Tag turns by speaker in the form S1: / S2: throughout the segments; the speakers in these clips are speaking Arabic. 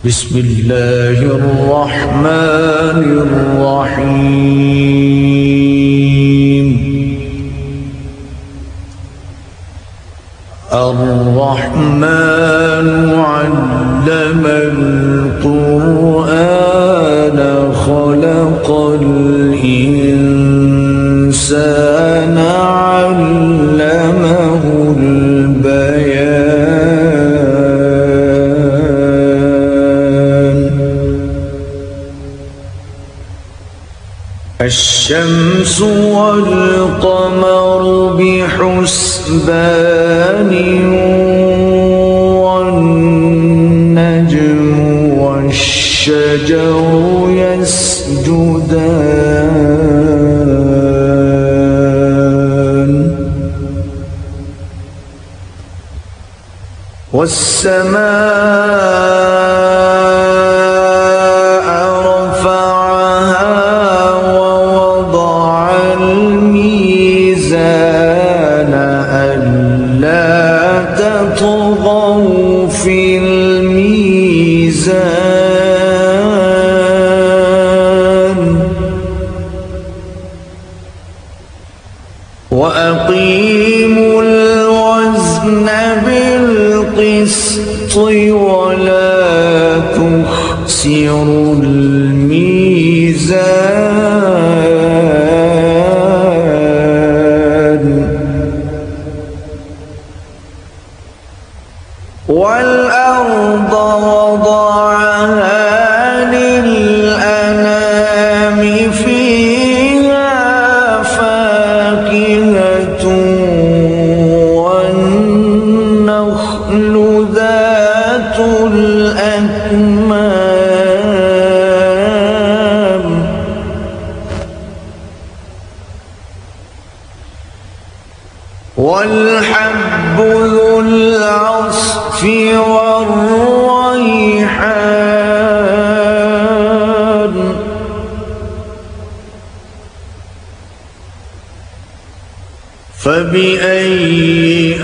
S1: بسم الله الرحمن الرحيم. الرحمن علم القرآن خلق الإنسان علمه البيان. الشمس والقمر بحسبان والنجم والشجر يسجدان والسماء رفعها ووضع الميزان ألا تطغوا في الميزان وأقيموا الوزن بالقسط ولا تخسروا الميزان والأرض وضعها للأنام فيها فاكهة والنخل ذات الأكمام والحب ذو العصف والريحان فبأي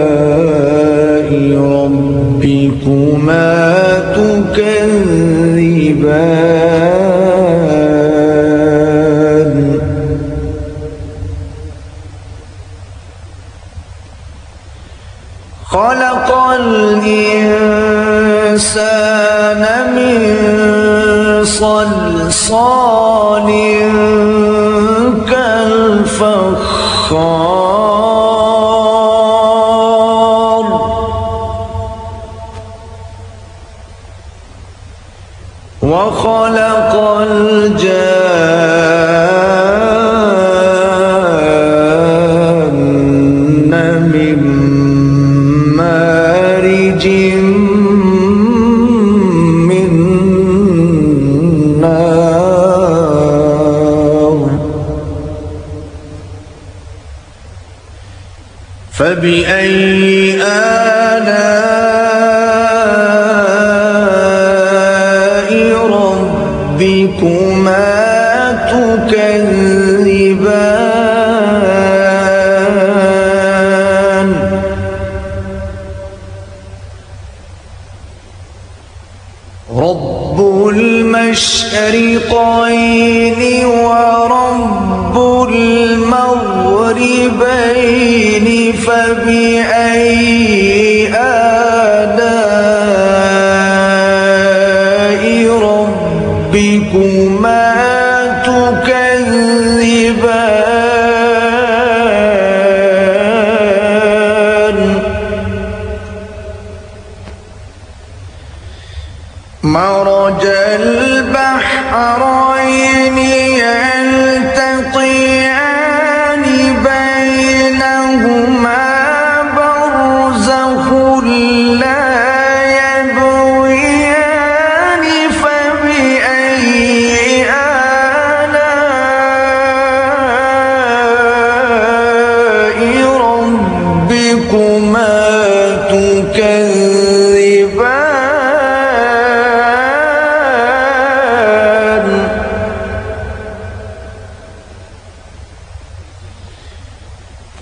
S1: آلاء ربكما تكذبان خلق الإنسان من صلصال كالفخار وخلق الجان من مارج من نار فبأي آلاء ربكما تكذبان رب المشرقين ورب المغربين فبأي آلاء ربكما تكذبان مرج البحرين يلتقيان بينهما برزخ لا يبغيان فبأي آلاء ربكما تكذبان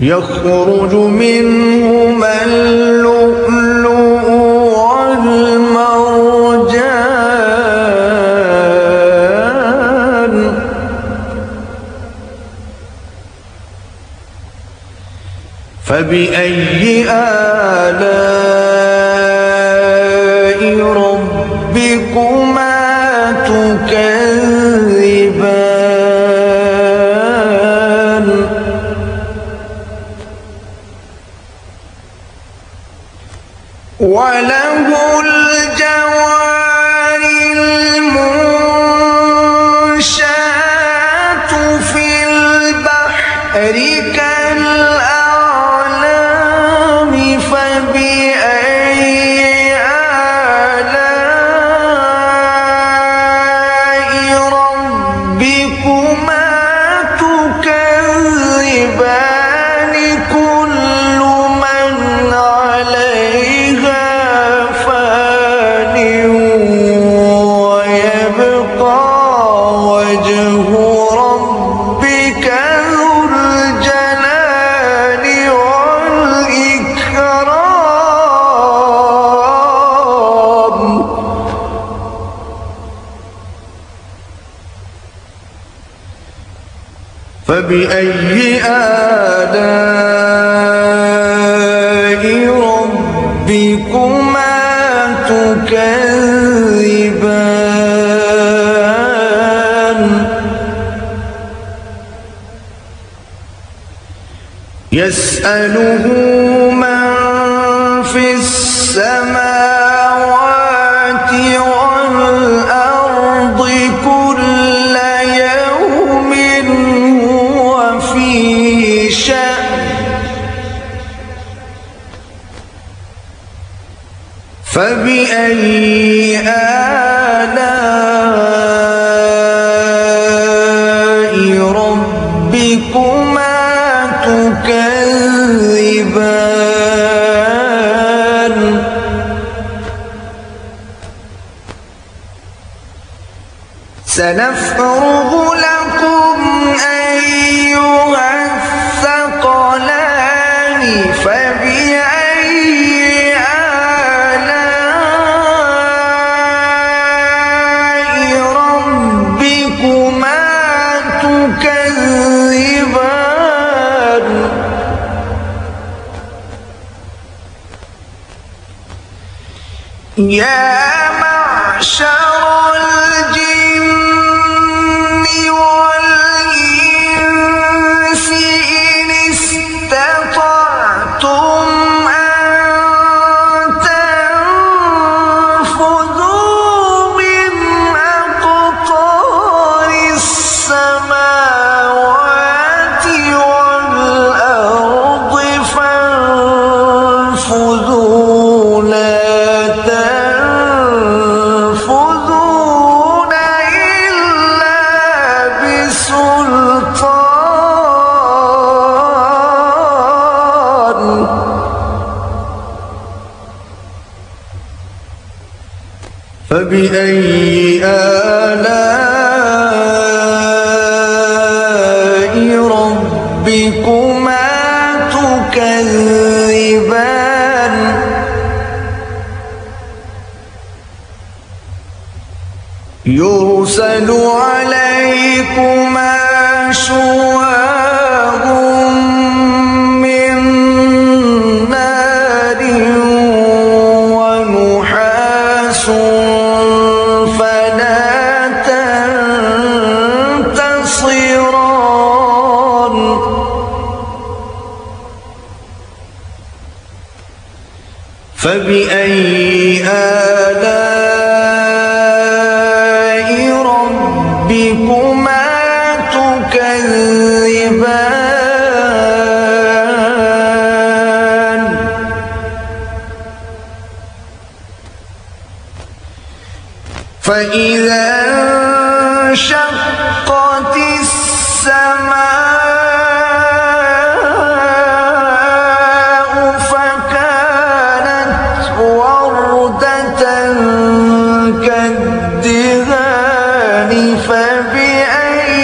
S1: يخرج منهما اللؤلؤ فبأي آلاء ربكما تكذبان وله الجوار المنشآت في البحر كالأعلام فبأي آلاء ربكما تكذبان كل من عليها فان ويبقى وجه ربك ذو الجلال والإكرام فبأي آلاء ربكما تكذبان يسأله من في السماوات والأرض كل يوم هو في شأن فبأي آلاء ربكما تكذبان سنفرغ لكم أيها الثقلان فبأي آلاء ربكما تكذبان يا معشر الجن والإنس إن استطعتم أن تنفذوا من أقطار السماوات والأرض فانفذوا لا تنفذون إلا بسلطان فبأي آلاء ربكما تكذبان يرسل عليكما شواظ من نار ونحاس فلا تنتصران فبأي آلاء ربكما تكذبان فإذا انشقت السماء فكانت وردة كالدهان فبأي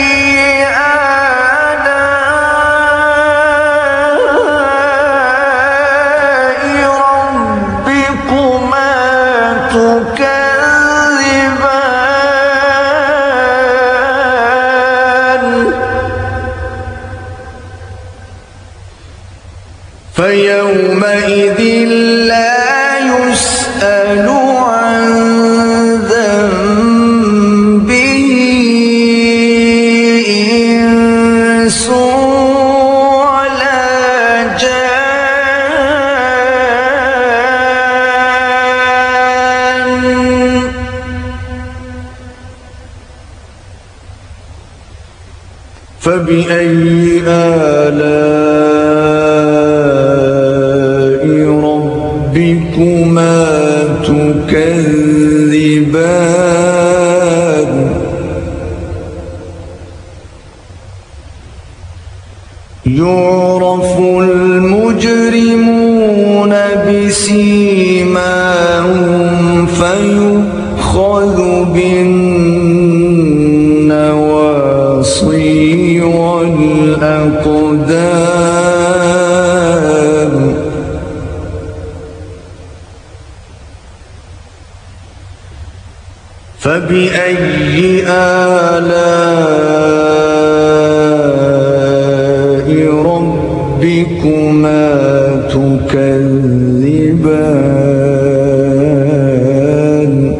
S1: آلاء ربكما تكذبان لا يسأل عن ذنبه إنس ولا جان فبأي آلاء ربكما تكذبان يعرف المجرمون بسيماهم فيؤخذ بالنواصي والأقدام فبأي آلاء ربكما تكذبان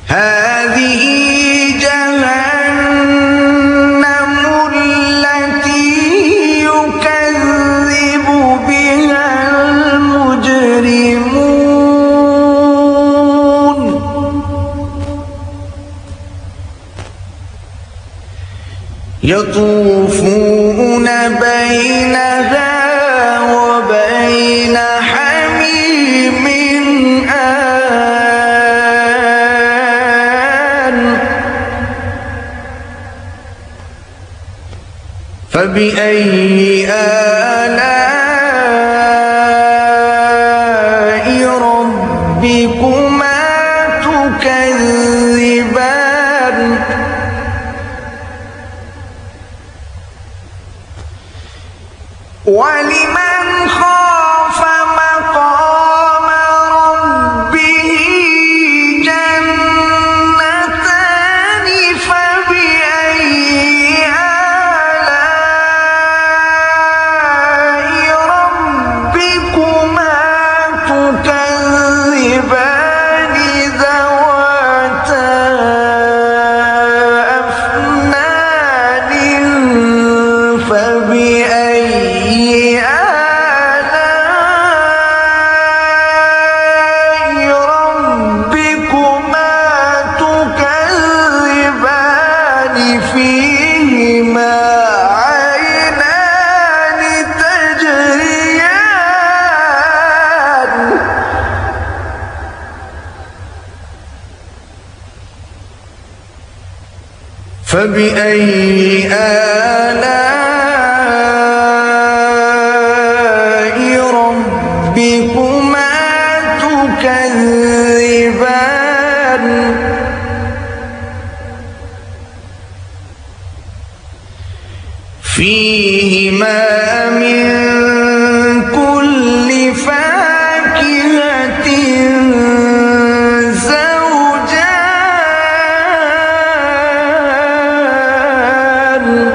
S1: هذه جهنم التي يكذب بها المجرمون يطوفون بينها وبين حميم آن فبأي آلاء ربكما تكذبان ولمن خاف مقام ربه جنتان فبأي آلاء ربكما تكذبان ذواتا أفنان فبأي آلاء ربكما تكذبان فيهما عينان تجريان فبأي آلاء ربكما تكذبان فيهما من كل فاكهة زوجان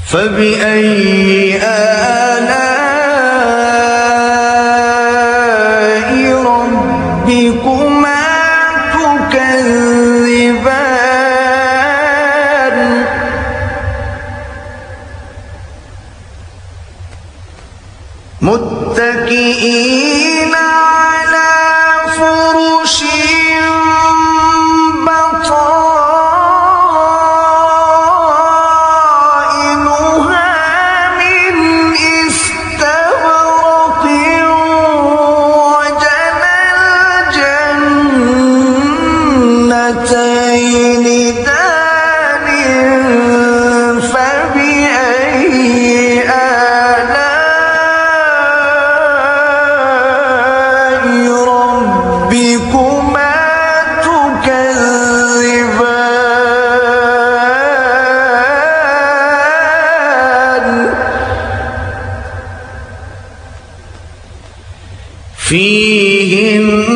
S1: فبأي آلاء ربكما تكذبان متكئين على فرش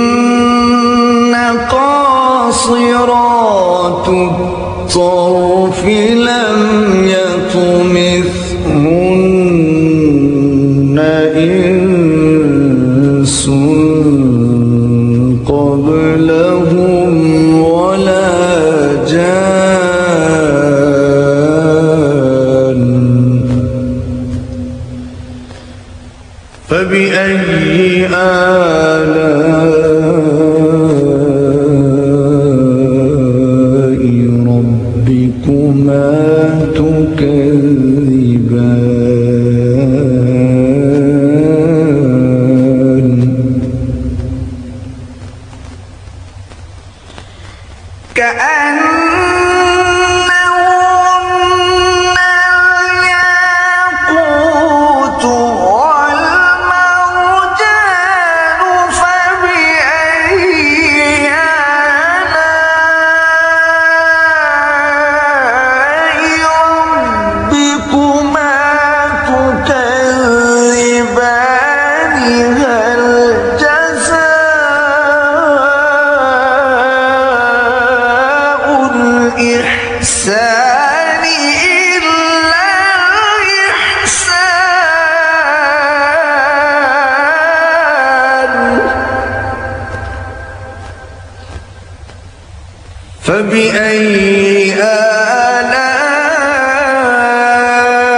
S1: فيهن قاصرات قاصرات الطرف لم يطمثهن إنس قبلهم ولا جان فبأي آلاء ربكما تكذبان كأنهن الياقوت والمرجان فبأي آلاء ربكما تكذبان هل جزاء الإحسان إلا الإحسان فبأي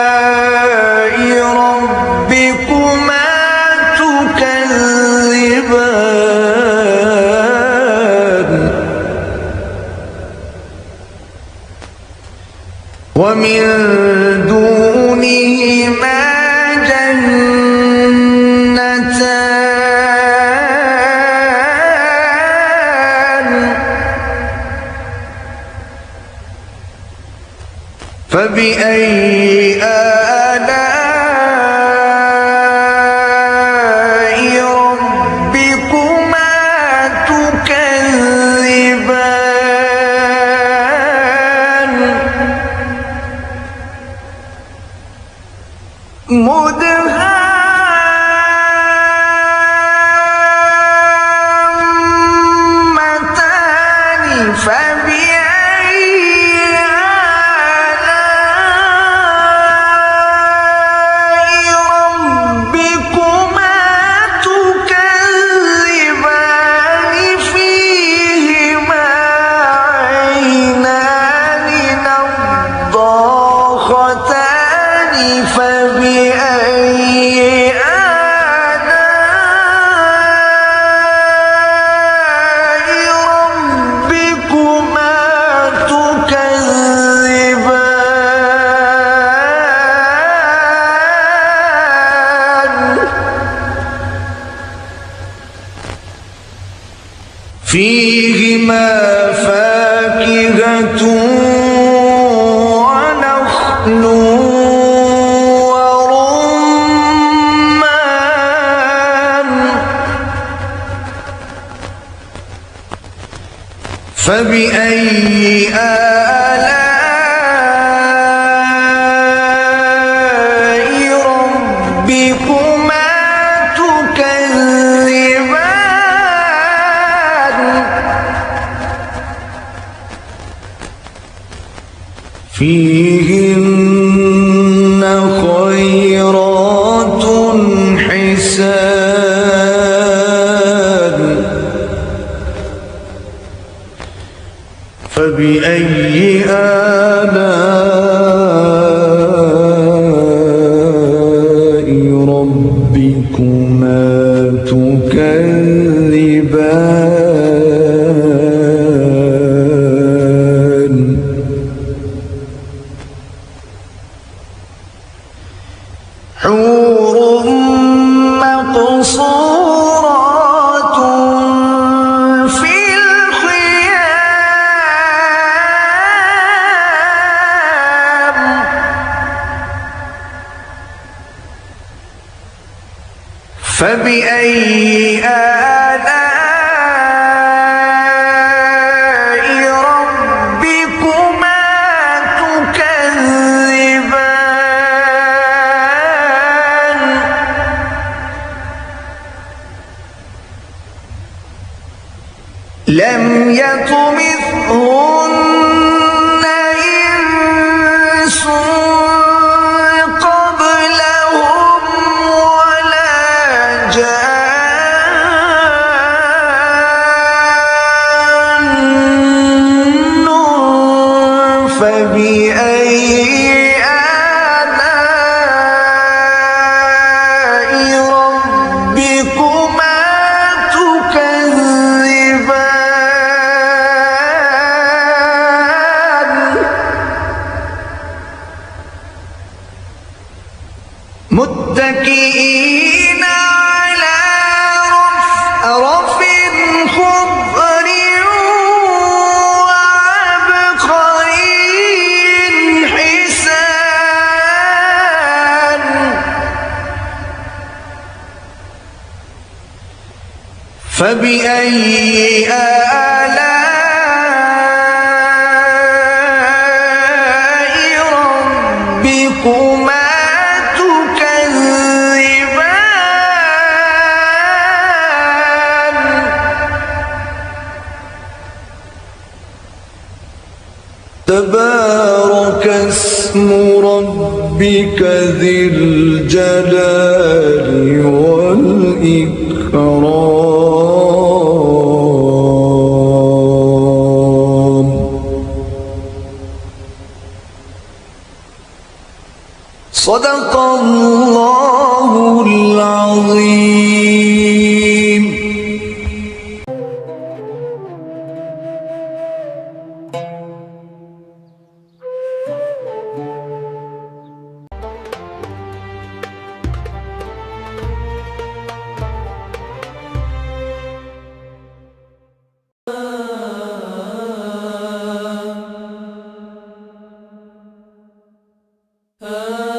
S1: آلاء ربكما تكذبان ومن دونهما جنتان فبأي آلاء ربكما تكذبان مدهامتان فبأي آلاء ربكما تكذبان فيهما عينان نضاختان فبأي آلاء ربكما تكذبان فيهما فاكهة ونخل ورمان فبأي آلاء ربكما تكذبان فيهن خيرات حسان فبأي آلاء ربكما تكذبان حور مقصورات في الخيام فبأي آلاء ربكما تكذبان لم يطمثهن فبأي آلاء ربكما تكذبان متكئين على رفرف خضر وعبقري حسان فبأي آلاء ربكما تبارك اسم ربك ذي الجلال والإكرام صدق الله العظيم.
S2: Ah